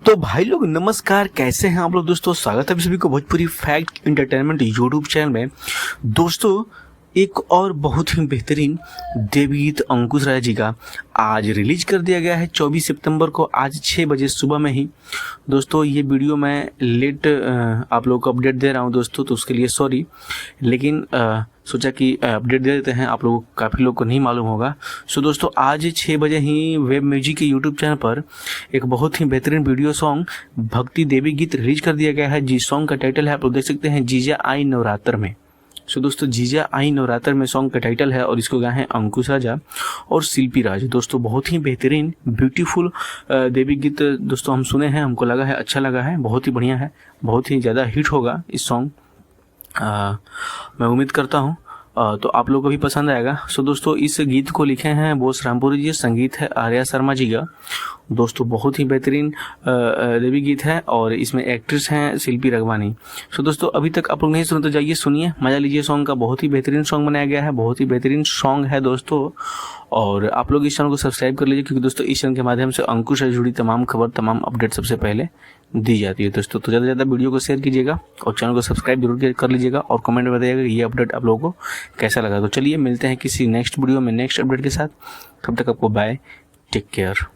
तो भाई लोग नमस्कार, कैसे हैं आप लोग। दोस्तों स्वागत है आप सभी को Bhojpuri fact entertainment YouTube channel में। दोस्तों एक और बहुत ही बेहतरीन देवगीत अंकुश राय जी का आज रिलीज कर दिया गया है 24 सितंबर को, आज 6 बजे सुबह में ही। दोस्तों ये वीडियो मैं लेट आप लोगों को अपडेट दे रहा हूं दोस्तों, तो उसके लिए सॉरी, लेकिन सोचा कि अपडेट दे देते हैं, आप लोगों को काफ़ी लोग को नहीं मालूम होगा। सो दोस्तों आज 6 बजे ही वेब म्यूजिक के यूट्यूब चैनल पर एक बहुत ही बेहतरीन वीडियो सॉन्ग भक्ति देवी गीत रिलीज कर दिया गया है। जिस सॉन्ग का टाइटल है आप लोग देख सकते हैं, जीजा आई नवरात्र में। सो दोस्तों जीजा आई नवरात्र में सॉन्ग का टाइटल है और इसको गाए हैं अंकुश राजा और शिल्पी राज। दोस्तों बहुत ही बेहतरीन ब्यूटीफुल देवी गीत दोस्तों हम सुने हैं, हमको लगा है अच्छा लगा है, बहुत ही बढ़िया है, बहुत ही ज़्यादा हिट होगा इस सॉन्ग। मैं उम्मीद करता हूँ तो आप लोगों को भी पसंद आएगा। सो दोस्तों इस गीत को लिखे हैं बोस रामपुरी जी, संगीत है आर्या शर्मा जी का। दोस्तों बहुत ही बेहतरीन देवी गीत है और इसमें एक्ट्रेस हैं शिल्पी रघवानी। सो दोस्तों अभी तक आप लोग नहीं सुने तो जाइए सुनिए, मजा लीजिए सॉन्ग का। बहुत ही बेहतरीन सॉन्ग बनाया गया है, बहुत ही बेहतरीन सॉन्ग है दोस्तों। और आप लोग इस चैनल को सब्सक्राइब कर लीजिए, क्योंकि दोस्तों इस चैनल के माध्यम से अंकुश से जुड़ी तमाम खबर, तमाम अपडेट सबसे पहले दी जाती है दोस्तों। तो ज़्यादा से ज़्यादा वीडियो को शेयर कीजिएगा और चैनल को सब्सक्राइब जरूर कर लीजिएगा और कमेंट में बताइएगा ये अपडेट आप लोगों को कैसा लगा। तो चलिए मिलते हैं किसी नेक्स्ट वीडियो में नेक्स्ट अपडेट के साथ, तब तक आपको बाय, टेक केयर।